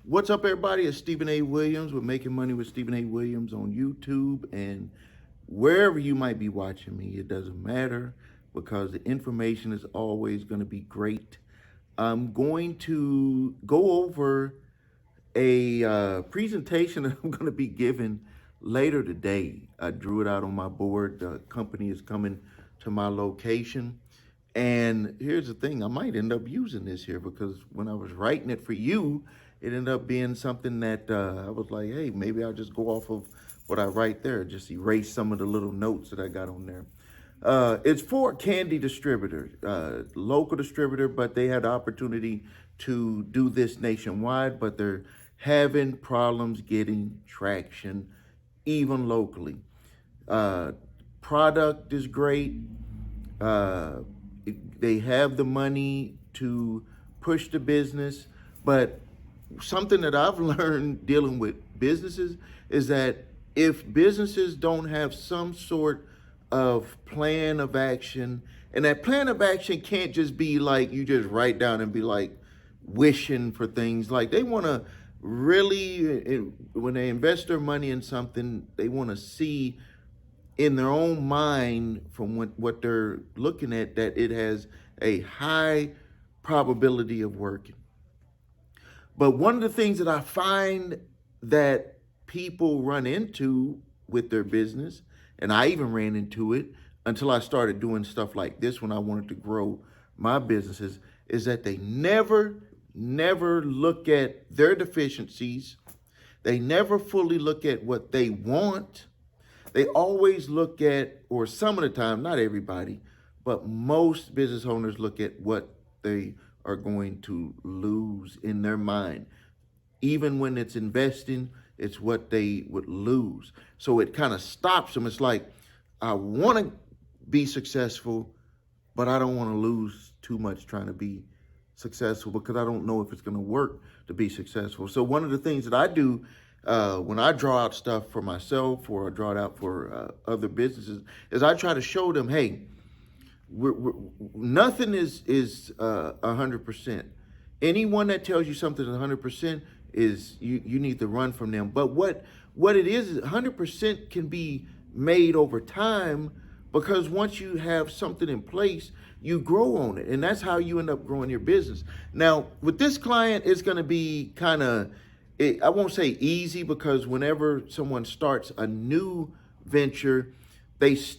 What's up, everybody? It's Stephen A. Williams. We're making money with Stephen A. Williams on YouTube and wherever you might be watching me. It doesn't matter because the information is always going to be great. I'm going to go over a presentation that I'm going to be giving later today. I drew it out on my board. The company is coming to my location. And here's the thing, I might end up using this here because when I was writing it for you, it ended up being something that I was like, hey, maybe I'll just go off of what I write there, just erase some of the little notes that I got on there. It's for a candy distributor, local distributor, but they had the opportunity to do this nationwide, but they're having problems getting traction even locally. Product is great. They have the money to push the business, but something that I've learned dealing with businesses is that if businesses don't have some sort of plan of action, and that plan of action can't just be like you just write down and be like wishing for things. Like they want to really, when they invest their money in something, they want to see in their own mind from what they're looking at that it has a high probability of working. But one of the things that I find that people run into with their business, and I even ran into it until I started doing stuff like this when I wanted to grow my businesses, is that they never look at their deficiencies. They never fully look at what they want. They always look at, or some of the time, not everybody, but most business owners look at what they are going to lose in their mind. Even when it's investing, it's what they would lose. So it kind of stops them. It's like, I want to be successful, but I don't want to lose too much trying to be successful because I don't know if it's going to work to be successful. So one of the things that I do when I draw out stuff for myself or I draw it out for other businesses is I try to show them, hey, nothing is 100%. Anyone that tells you something is 100% is you need to run from them. But what it is 100% can be made over time, because once you have something in place, you grow on it. And that's how you end up growing your business. Now, with this client, it's going to be kind of, I won't say easy, because whenever someone starts a new venture,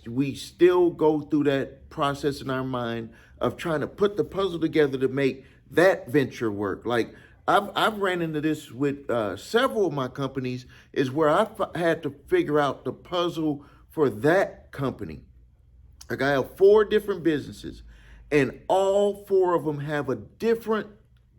we still go through that process in our mind of trying to put the puzzle together to make that venture work. Like I've ran into this with several of my companies, is where I've had to figure out the puzzle for that company. Like I have 4 different businesses, and all 4 of them have a different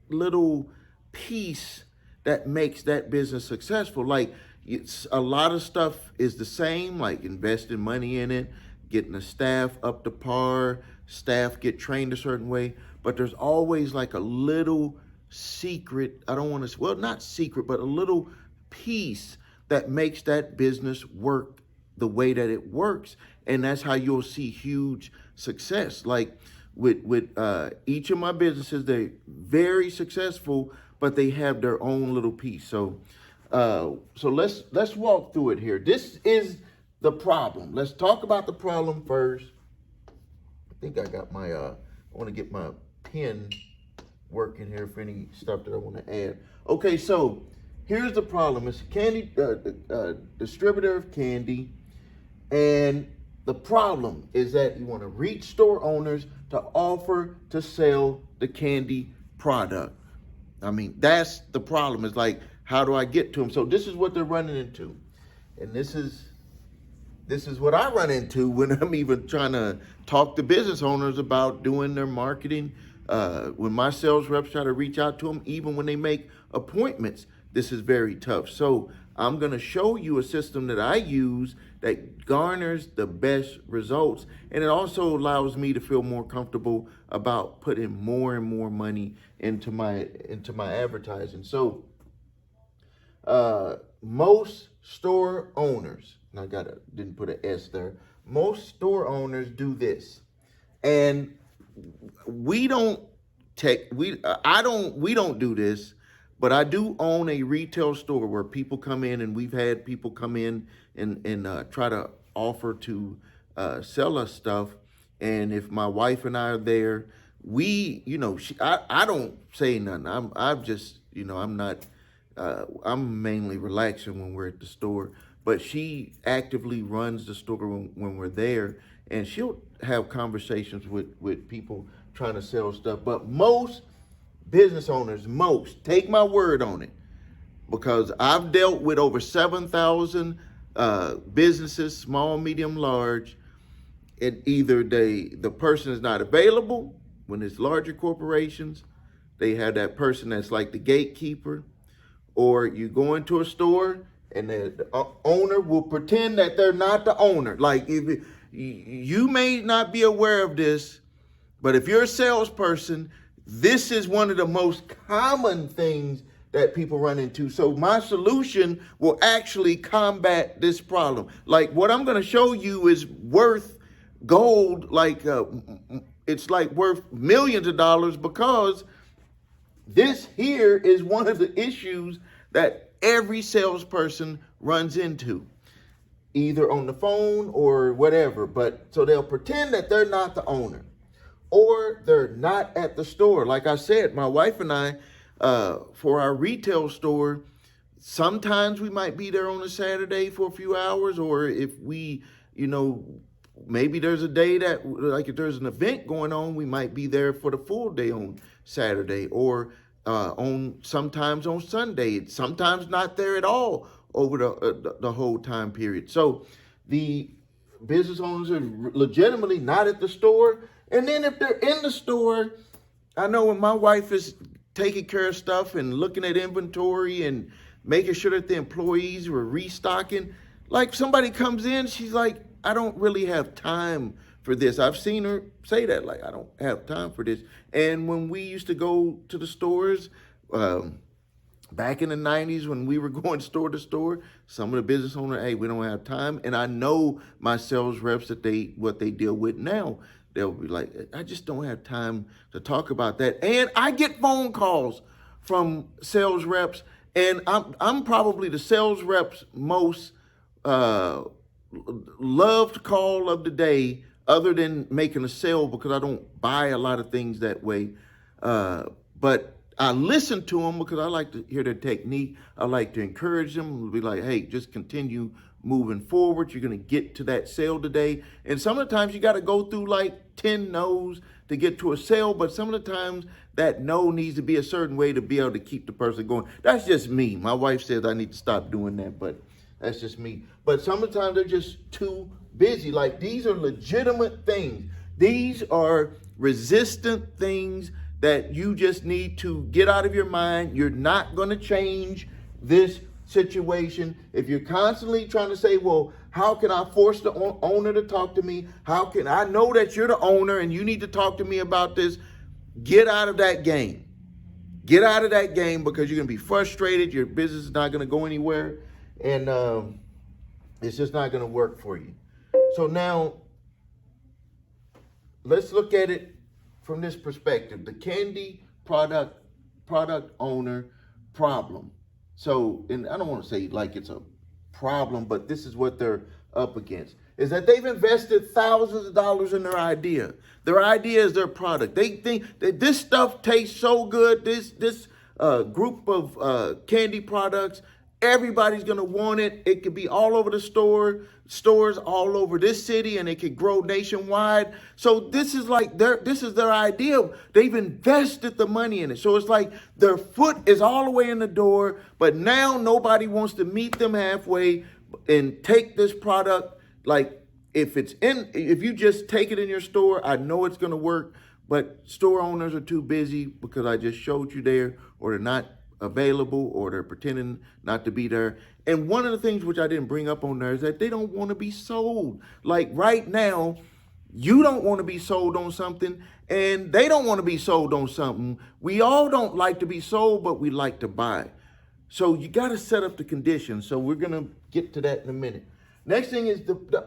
little piece that makes that business successful. Like it's a lot of stuff is the same, like investing money in it, getting the staff up to par, staff get trained a certain way, but there's always like a little secret, I don't want to, well, not secret, but a little piece that makes that business work the way that it works. And that's how you'll see huge success. Like with each of my businesses, they're very successful, but they have their own little piece. So let's walk through it here. This is the problem. Let's talk about the problem first. I think I got my I want to get my pen working here for any stuff that I want to add. Okay, so here's the problem. It's a candy distributor of candy, and the problem is that you want to reach store owners to offer to sell the candy product. I mean, that's the problem. It's like, how do I get to them? So this is what they're running into. And this is what I run into when I'm even trying to talk to business owners about doing their marketing. When my sales reps try to reach out to them, even when they make appointments, this is very tough. So I'm going to show you a system that I use that garners the best results. And it also allows me to feel more comfortable about putting more and more money into my advertising. So most store owners, and I didn't put an S there. Most store owners do this. And we don't do this, But I do own a retail store where people come in, and we've had people come in and try to offer to sell us stuff. And if my wife and I are there, we, I don't say nothing. I'm just, I'm not, I'm mainly relaxing when we're at the store. But she actively runs the store when we're there, and she'll have conversations with people trying to sell stuff. But most business owners, take my word on it, because I've dealt with over 7,000 businesses, small, medium, large, and either the person is not available. When it's larger corporations, they have that person that's like the gatekeeper, or you go into a store and the owner will pretend that they're not the owner. Like, if you may not be aware of this, but if you're a salesperson, this is one of the most common things that people run into. So my solution will actually combat this problem. Like, what I'm going to show you is worth gold. Like, it's like worth millions of dollars, because this here is one of the issues that every salesperson runs into, either on the phone or whatever. But so they'll pretend that they're not the owner, or they're not at the store. Like I said, my wife and I, for our retail store, sometimes we might be there on a Saturday for a few hours, or if we, maybe there's a day that, like, if there's an event going on, we might be there for the full day on Saturday, or sometimes on Sunday. Sometimes not there at all over the whole time period. So the business owners are legitimately not at the store. And then if they're in the store, I know when my wife is taking care of stuff and looking at inventory and making sure that the employees were restocking, like, somebody comes in, she's like, I don't really have time for this. I've seen her say that, like, I don't have time for this. And when we used to go to the stores, back in the 90s, when we were going store to store, some of the business owners, hey, we don't have time. And I know my sales reps, that what they deal with now, they'll be like, I just don't have time to talk about that. And I get phone calls from sales reps, and I'm probably the sales rep's most loved call of the day, other than making a sale, because I don't buy a lot of things that way. But I listen to them because I like to hear their technique. I like to encourage them, be like, hey, just continue moving forward. You're going to get to that sale today. And some of the times you got to go through like 10 no's to get to a sale, but some of the times that no needs to be a certain way to be able to keep the person going. That's just me. My wife says I need to stop doing that, but that's just me. But some of the times they're just too busy. Like, these are legitimate things. These are resistant things that you just need to get out of your mind. You're not going to change this situation. If you're constantly trying to say, well, how can I force the owner to talk to me? How can I know that you're the owner and you need to talk to me about this? Get out of that game. Get out of that game, because you're going to be frustrated. Your business is not going to go anywhere. And it's just not going to work for you. So now, let's look at it from this perspective: the candy product owner problem. So, and I don't want to say like it's a problem, but this is what they're up against, is that they've invested thousands of dollars in their idea. Their idea is their product. They think that this stuff tastes so good. This group of candy products, everybody's going to want it. It could be all over the stores all over this city, and it could grow nationwide. So this is like this is their idea. They've invested the money in it. So it's like their foot is all the way in the door, but now nobody wants to meet them halfway and take this product. Like, if you just take it in your store, I know it's going to work, but store owners are too busy because I just showed you there, or they're not available, or they're pretending not to be there. And one of the things which I didn't bring up on there is that they don't want to be sold. Like, right now, you don't want to be sold on something, and they don't want to be sold on something. We all don't like to be sold, but we like to buy. So you got to set up the conditions. So we're going to get to that in a minute. Next thing is the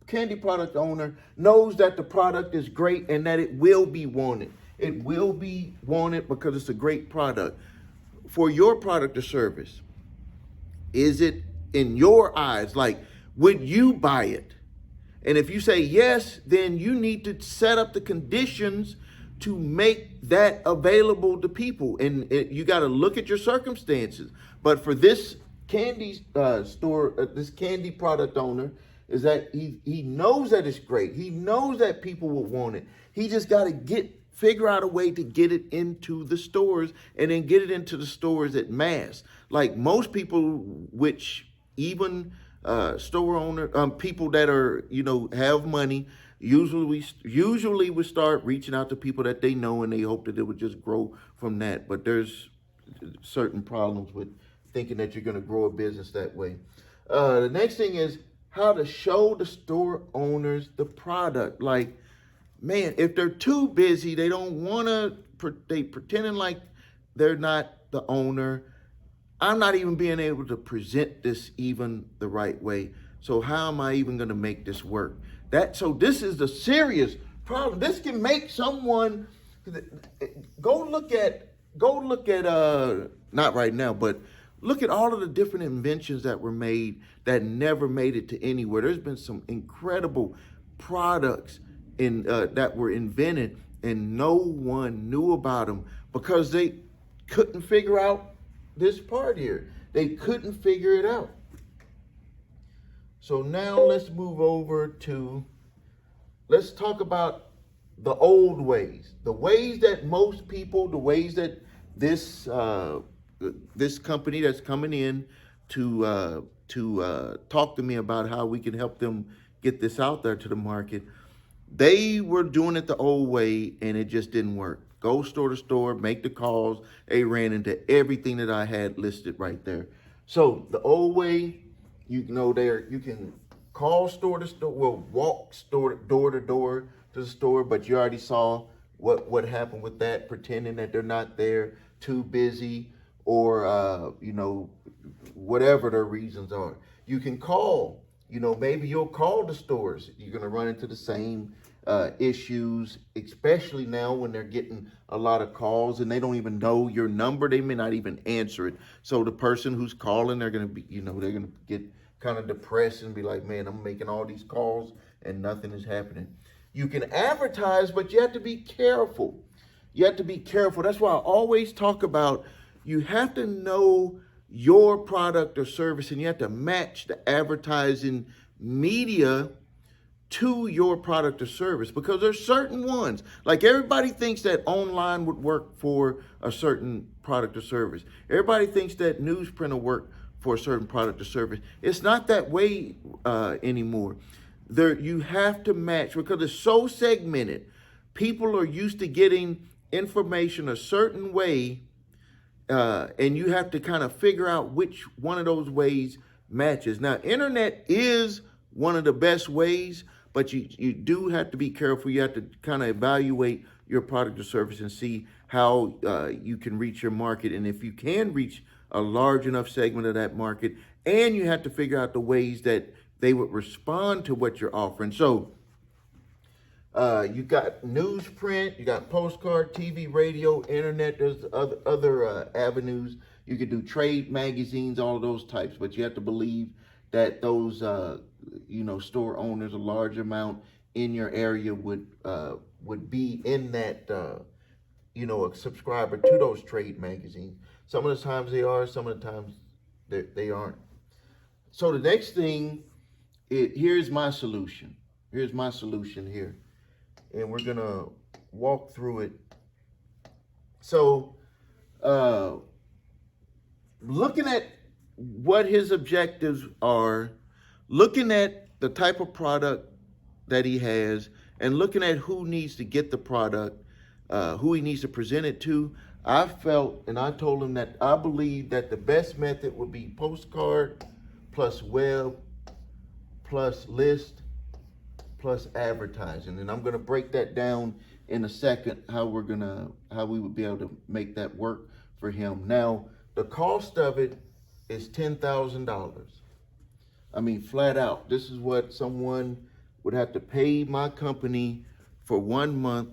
candy product owner knows that the product is great and that it will be wanted. It will be wanted because it's a great product. For your product or service, is it in your eyes? Like, would you buy it? And if you say yes, then you need to set up the conditions to make that available to people. And you got to look at your circumstances. But for this candy store, this candy product owner, is that he knows that it's great. He knows that people will want it. He just got to figure out a way to get it into the stores, and then get it into the stores at mass. Like most people, which even store owner, people that are, have money, usually we start reaching out to people that they know, and they hope that it would just grow from that. But there's certain problems with thinking that you're going to grow a business that way. The next thing is how to show the store owners the product. Like, man, if they're too busy, they don't want to, they pretending like they're not the owner. I'm not even being able to present this even the right way. So how am I even going to make this work? So this is the serious problem. This can make someone go look at not right now, but look at all of the different inventions that were made that never made it to anywhere. There's been some incredible products that were invented, and no one knew about them because they couldn't figure out this part here. They couldn't figure it out. So now let's move over to, let's talk about the old ways, the ways that most people, the ways that this company that's coming in to talk to me about how we can help them get this out there to the market. They were doing it the old way, and it just didn't work. Go store to store, make the calls. They ran into everything that I had listed right there. So the old way, you can call store to store, well, walk door to door to the store, but you already saw what happened with that, pretending that they're not there, too busy, or whatever their reasons are. You can call. Maybe you'll call the stores. You're going to run into the same issues, especially now when they're getting a lot of calls and they don't even know your number. They may not even answer it. So the person who's calling, they're going to be, they're going to get kind of depressed and be like, man, I'm making all these calls and nothing is happening. You can advertise, but you have to be careful. You have to be careful. That's why I always talk about, you have to know your product or service, and you have to match the advertising media to your product or service, because there's certain ones, like everybody thinks that online would work for a certain product or service. Everybody thinks that newsprint will work for a certain product or service. It's not that way anymore. You have to match, because it's so segmented. People are used to getting information a certain way, and you have to kind of figure out which one of those ways matches. Now, internet is one of the best ways, but you do have to be careful. You have to kind of evaluate your product or service and see how you can reach your market, and if you can reach a large enough segment of that market, and you have to figure out the ways that they would respond to what you're offering. So you got newsprint, you got postcard, TV, radio, internet. There's other avenues. You could do trade magazines, all of those types, but you have to believe that those store owners, a large amount in your area would be in that a subscriber to those trade magazines. Some of the times they are, some of the times they aren't. So the next thing, here's my solution. Here's my solution here. And we're going to walk through it. So looking at what his objectives are, looking at the type of product that he has, and looking at who needs to get the product, who he needs to present it to, I felt, and I told him that I believe that the best method would be postcard plus web plus list plus advertising. And I'm going to break that down in a second, how we would be able to make that work for him. Now, the cost of it is $10,000. I mean, flat out. This is what someone would have to pay my company for 1 month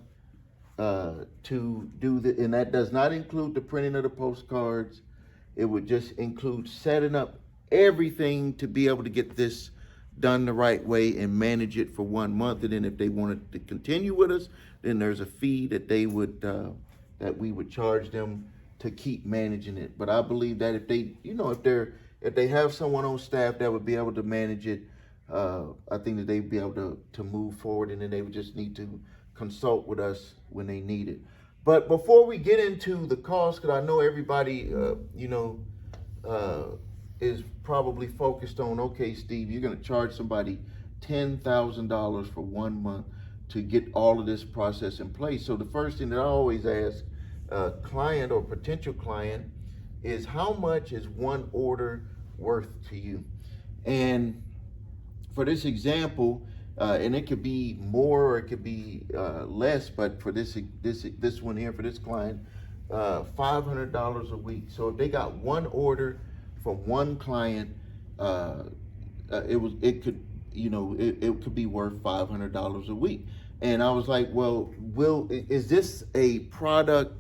to do the, and that does not include the printing of the postcards. It would just include setting up everything to be able to get this done the right way and manage it for 1 month. And then if they wanted to continue with us, then there's a fee that they would that we would charge them to keep managing it. But I believe that if they, if they have someone on staff that would be able to manage it, I think that they'd be able to move forward, and then they would just need to consult with us when they need it. But before we get into the cost, because I know everybody, is probably focused on, okay, Steve, you're going to charge somebody $10,000 for 1 month to get all of this process in place. So the first thing that I always ask a client or potential client is, how much is one order worth to you? And for this example, and it could be more or it could be less, but for this one here, for this client, $500 a week. So if they got one order from one client, it could be worth $500 a week. And I was like, well, is this a product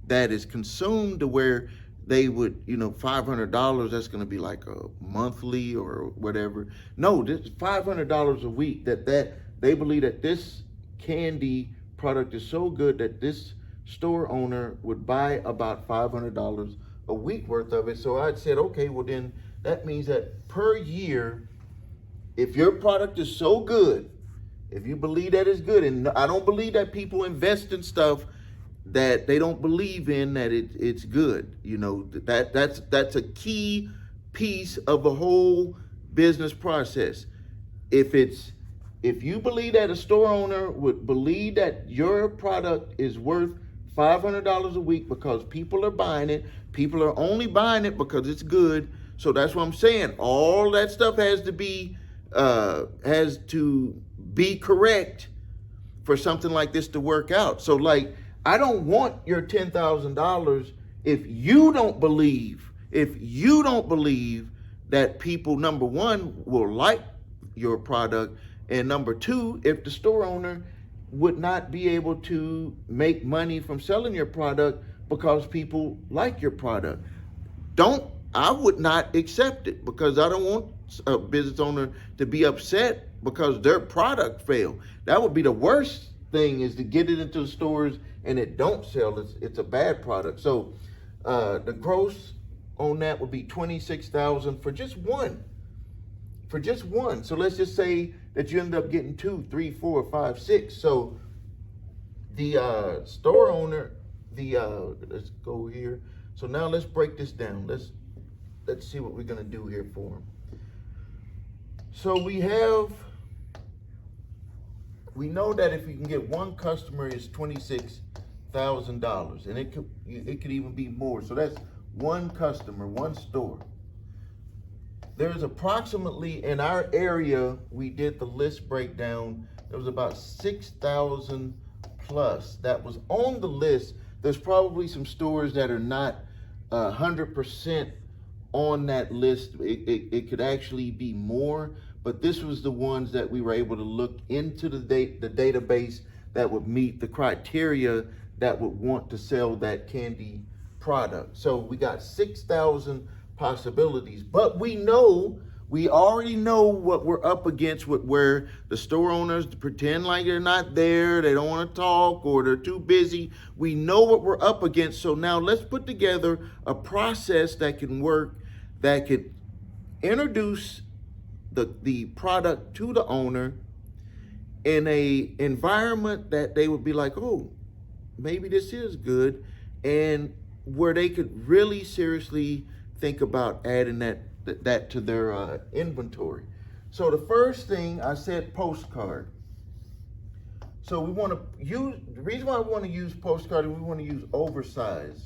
that is consumed to where they would, $500, that's going to be like a monthly or whatever. No, this $500 a week, that they believe that this candy product is so good that this store owner would buy about $500 a week worth of it. So I said, okay, well then that means that per year, if your product is so good, if you believe that it's good, and I don't believe that people invest in stuff that they don't believe in, that it's good. That's a key piece of the whole business process. If you believe that a store owner would believe that your product is worth $500 a week because people are buying it, people are only buying it because it's good. So that's what I'm saying. All that stuff has to be correct for something like this to work out. So like, I don't want your $10,000 if you don't believe that people, number one, will like your product, and number two, if the store owner would not be able to make money from selling your product because people like your product. I would not accept it, because I don't want a business owner to be upset because their product failed. That would be the worst thing, is to get it into the stores and it don't sell. It's a bad product. So the gross on that would be $26,000 for just one. So let's just say that you end up getting 2, 3, 4, 5, 6. So the store owner, let's go here. So now let's break this down. Let's see what we're gonna do here for them. So we know that if you can get one customer, it's $26,000, and it could even be more. So that's one customer, one store. There's approximately, in our area, we did the list breakdown, there was about 6,000 plus that was on the list. There's probably some stores that are not 100% on that list. It could actually be more, but this was the ones that we were able to look into the database that would meet the criteria that would want to sell that candy product. So we got 6,000 possibilities, but we already know what we're up against, with where the store owners pretend like they're not there, they don't want to talk, or they're too busy. We know what we're up against. So now let's put together a process that can work, that could introduce the product to the owner in a environment that they would be like, oh, maybe this is good, and where they could really seriously think about adding that to their inventory. So the first thing I said, postcard. So we want to use, the reason why we want to use postcard is we want to use oversized.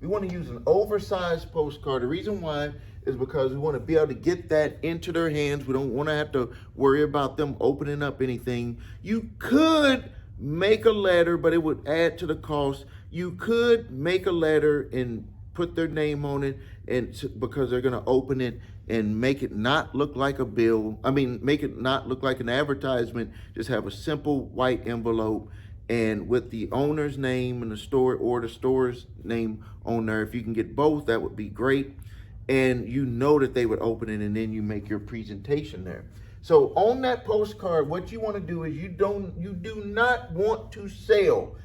We want to use an oversized postcard. The reason why is because we want to be able to get that into their hands. We don't want to have to worry about them opening up anything. You could make a letter, but it would add to the cost. You could make a letter and put their name on it, and because they're going to open it and make it not look like a bill. I mean, make it not look like an advertisement. Just have a simple white envelope, and with the owner's name and the store, or the store's name on there. If you can get both, that would be great. And you know that they would open it, and then you make your presentation there. So on that postcard, what you want to do is you do not want to sell.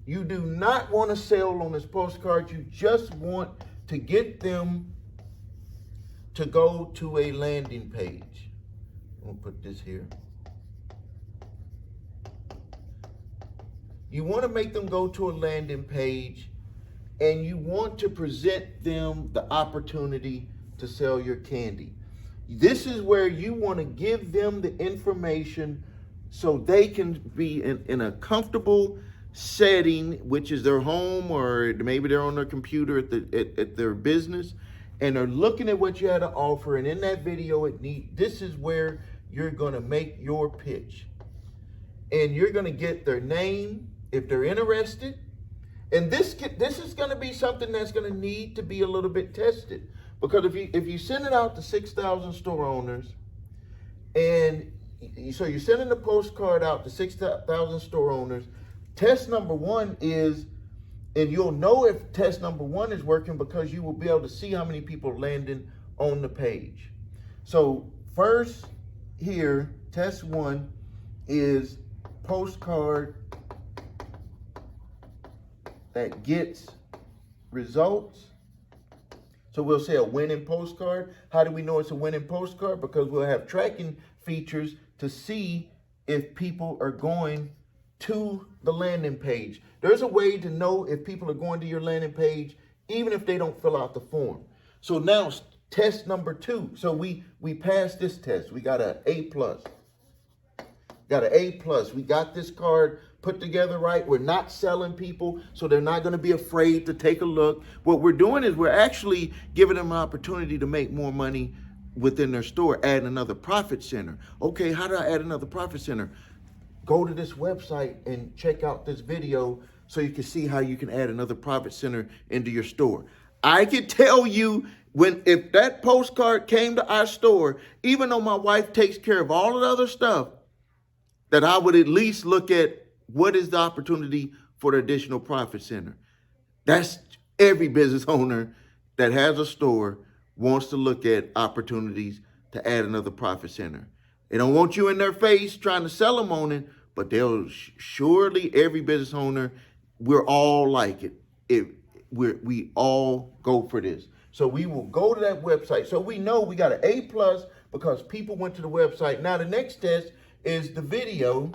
You do not want to sell on this postcard. You just want to get them to go to a landing page. I'm gonna put this here. You want to make them go to a landing page, and you want to present them the opportunity to sell your candy. This is where you want to give them the information so they can be in a comfortable setting, which is their home, or maybe they're on their computer at their business, and they're looking at what you had to offer. And in that video, this is where you're going to make your pitch. And you're going to get their name if they're interested. And this is going to be something that's going to need to be a little bit tested. Because if you send it out to 6,000 store owners, and so you're sending the postcard out to 6,000 store owners, test number one is, and you'll know if test number one is working because you will be able to see how many people landing on the page. So first here, test one is postcard that gets results. So we'll say a winning postcard. How do we know it's a winning postcard? Because we'll have tracking features to see if people are going to the landing page. There's a way to know if people are going to your landing page, even if they don't fill out the form. So now test number two. So we passed this test. We got an A+. Got an A+. We got this card put together right. We're not selling people, so they're not going to be afraid to take a look. What we're doing is we're actually giving them an opportunity to make more money within their store, add another profit center. Okay, how do I add another profit center? Go to this website and check out this video so you can see how you can add another profit center into your store. I can tell you, if that postcard came to our store, even though my wife takes care of all of the other stuff, that I would at least look at what is the opportunity for the additional profit center. That's every business owner that has a store wants to look at opportunities to add another profit center. They don't want you in their face trying to sell them on it, but they'll surely, every business owner, we're all like it. We all go for this. So we will go to that website. So we know we got an A+ because people went to the website. Now the next test is the video.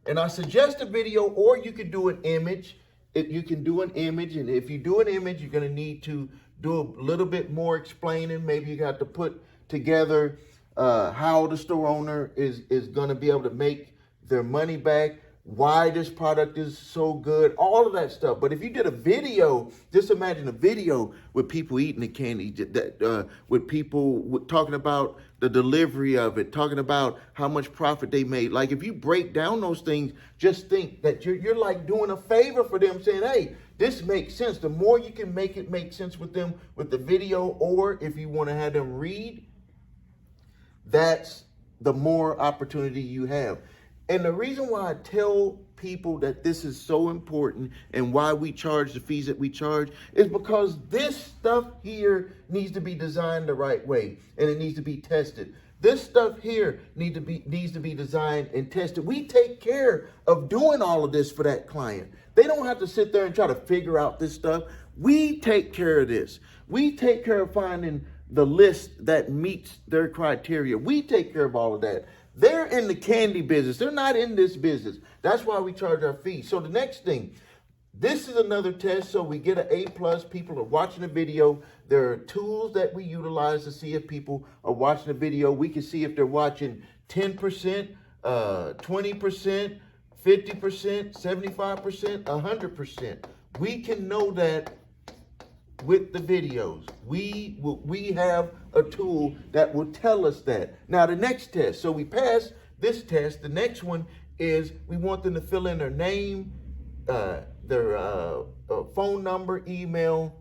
And I suggest a video, or you could do an image. You can do an image, and if you do an image, you're going to need to do a little bit more explaining. Maybe you got to put together how the store owner is going to be able to make their money back, why this product is so good, all of that stuff. But if you did a video, just imagine a video with people eating the candy, with people talking about the delivery of it, talking about how much profit they made. Like if you break down those things, just think that you're like doing a favor for them, saying, hey, this makes sense. The more you can make it make sense with them with the video, or if you want to have them read, that's the more opportunity you have. And the reason why I tell people that this is so important and why we charge the fees that we charge is because this stuff here needs to be designed the right way, and it needs to be tested. This stuff here needs to be designed and tested. We take care of doing all of this for that client. They don't have to sit there and try to figure out this stuff. We take care of this. We take care of finding the list that meets their criteria. We take care of all of that. They're in the candy business. They're not in this business. That's why we charge our fees. So the next thing, this is another test. So we get an A+. People are watching the video. There are tools that we utilize to see if people are watching the video. We can see if they're watching 10%, 20%, 50%, 75%, 100%. We can know that with the videos. We have a tool that will tell us that. Now the next test, so we pass this test. The next one is we want them to fill in their name, their phone number, email,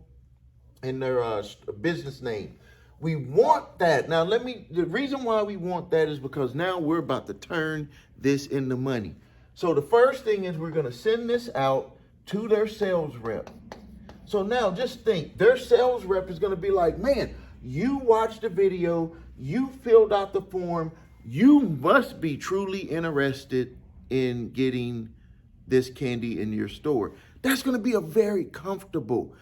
business name. We want that. Now, the reason why we want that is because now we're about to turn this into money. So the first thing is we're going to send this out to their sales rep. So now just think, their sales rep is going to be like, man, you watched the video, you filled out the form, you must be truly interested in getting this candy in your store. That's going to be a very comfortable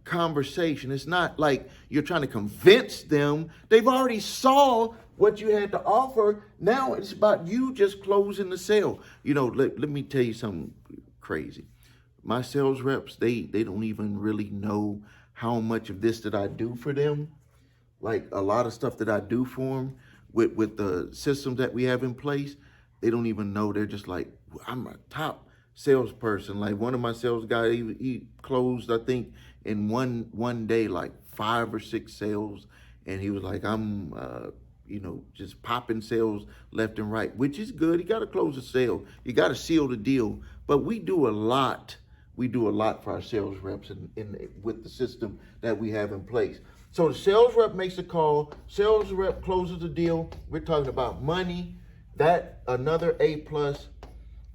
conversation. It's not like you're trying to convince them. They've already saw what you had to offer. Now it's about you just closing the sale. You know, let me tell you something crazy. My sales reps, they don't even really know how much of this that I do for them. Like a lot of stuff that I do for them with the systems that we have in place, they don't even know. They're just like, I'm a top salesperson. Like one of my sales guys, he closed, I think, in one day, like 5 or 6 sales. And he was like, I'm, just popping sales left and right, which is good. You got to close a sale. You got to seal the deal. But we do a lot. We do a lot for our sales reps with the system that we have in place. So the sales rep makes a call. Sales rep closes the deal. We're talking about money. That another A+.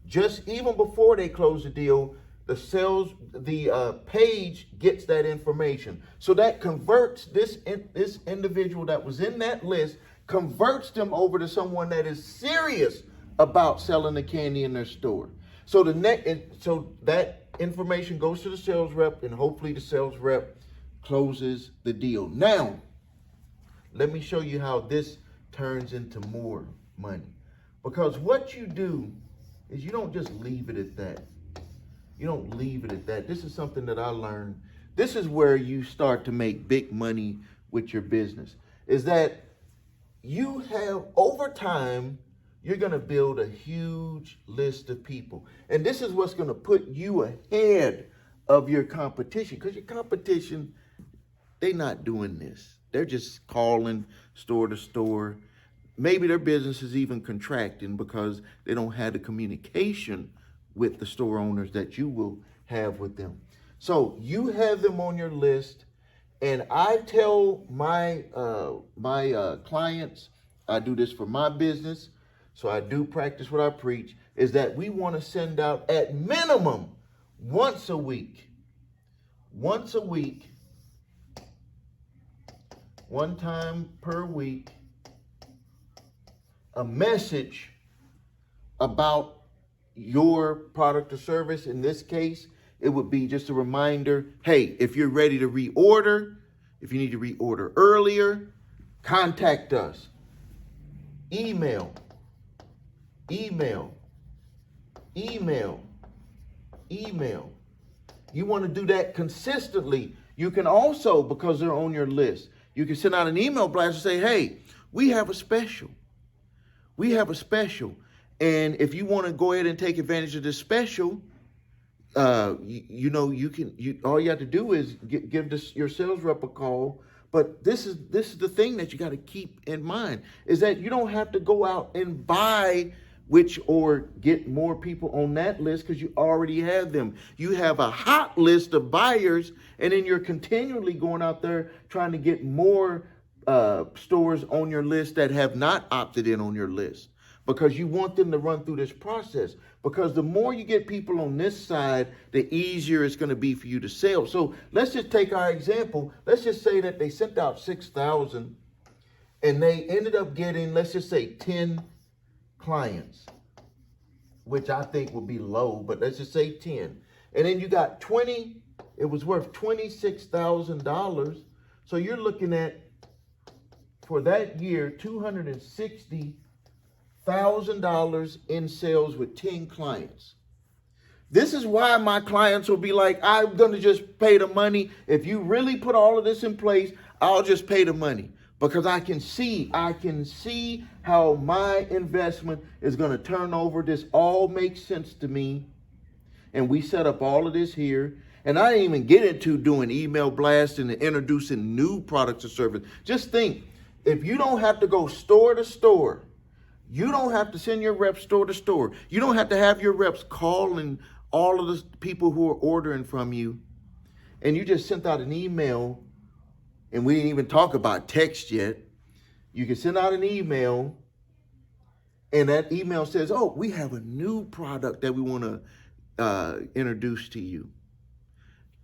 Just even before they close the deal, the page gets that information. So that converts this individual that was in that list, converts them over to someone that is serious about selling the candy in their store. So so that information goes to the sales rep, and hopefully the sales rep closes the deal. Now, let me show you how this turns into more money. Because what you do is you don't just leave it at that. You don't leave it at that. This is something that I learned. This is where you start to make big money with your business. Is that you have, over time, you're going to build a huge list of people. And this is what's going to put you ahead of your competition. Because your competition, they're not doing this. They're just calling store to store. Maybe their business is even contracting because they don't have the communication with the store owners that you will have with them. So you have them on your list. And I tell my clients, I do this for my business, so I do practice what I preach, is that we want to send out at minimum once a week, one time per week, a message about your product or service. In this case, it would be just a reminder, hey, if you're ready to reorder, if you need to reorder earlier, contact us. Email. You want to do that consistently. You can also, because they're on your list, you can send out an email blast and say, hey, we have a special. And if you want to go ahead and take advantage of this special, all you have to do is give your sales rep a call. But this is the thing that you got to keep in mind, is that you don't have to go out and buy or get more people on that list, because you already have them. You have a hot list of buyers, and then you're continually going out there trying to get more stores on your list that have not opted in on your list, because you want them to run through this process. Because the more you get people on this side, the easier it's going to be for you to sell. So let's just take our example. Let's just say that they sent out 6,000 and they ended up getting, let's just say 10 clients, which I think would be low, but let's just say 10. And then you got 20, it was worth $26,000. So you're looking at, for that year, $260,000 in sales with 10 clients. This is why my clients will be like, I'm going to just pay the money. If you really put all of this in place, I'll just pay the money. Because I can see how my investment is going to turn over. This all makes sense to me. And we set up all of this here. And I didn't even get into doing email blasts and introducing new products or services. Just think, if you don't have to go store to store, you don't have to send your reps store to store, you don't have to have your reps calling all of the people who are ordering from you and you just sent out an email, and we didn't even talk about text yet. You can send out an email, and that email says, oh, we have a new product that we want to introduce to you.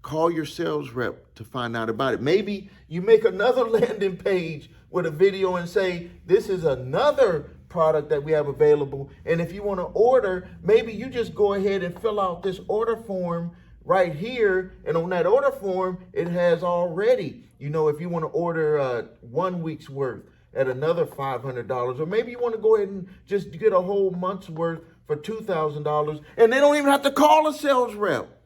Call your sales rep to find out about it. Maybe you make another landing page with a video and say, this is another product that we have available. And if you want to order, maybe you just go ahead and fill out this order form right here. And on that order form, it has already, if you want to order 1 week's worth at another $500, or maybe you want to go ahead and just get a whole month's worth for $2,000, and they don't even have to call a sales rep.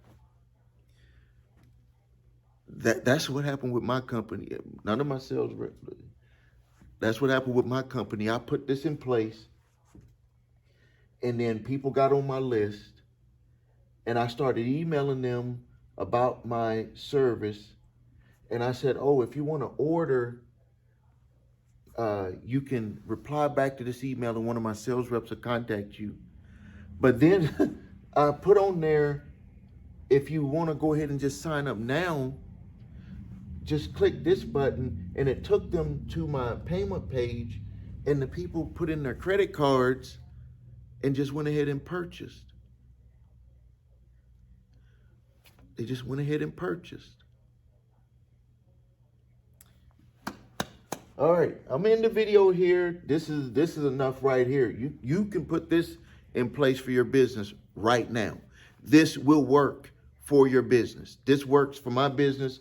That's what happened with my company. None of my sales reps. That's what happened with my company. I put this in place, and then people got on my list, and I started emailing them about my service. And I said, oh, if you want to order, you can reply back to this email, and one of my sales reps will contact you. But then I put on there, if you want to go ahead and just sign up now, just click this button, and it took them to my payment page, and the people put in their credit cards and just went ahead and purchased. They just went ahead and purchased. All right, I'm in the video here. This is enough right here. You can put this in place for your business right now. This will work for your business. This works for my business.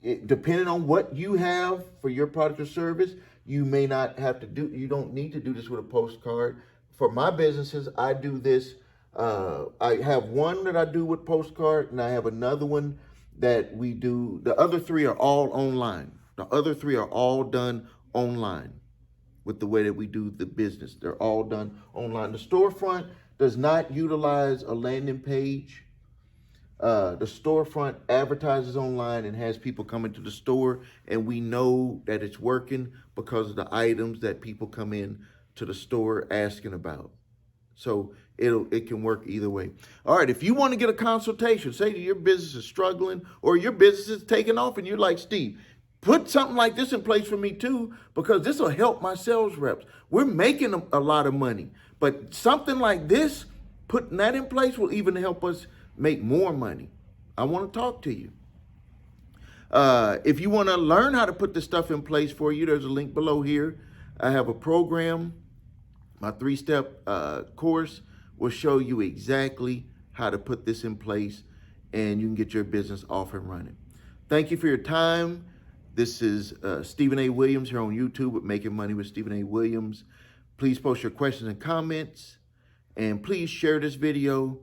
Depending on what you have for your product or service, you may not have to do, you don't need to do this with a postcard. For my businesses, I do this. I have one that I do with postcard, and I have another one that we do. The other three are all online. The other three are all done online with the way that we do the business. They're all done online. The storefront does not utilize a landing page. The storefront advertises online and has people coming to the store, and we know that it's working because of the items that people come in to the store asking about. So it can work either way. All right, if you want to get a consultation, say that your business is struggling or your business is taking off and you're like, Steve, put something like this in place for me too, because this will help my sales reps. We're making a lot of money, but something like this, putting that in place will even help us make more money. I want to talk to you. If you want to learn how to put this stuff in place for you, there's a link below here. I have a program. My 3-step course will show you exactly how to put this in place, and you can get your business off and running. Thank you for your time. This is Stephen A. Williams here on YouTube with Making Money with Stephen A. Williams. Please post your questions and comments, and please share this video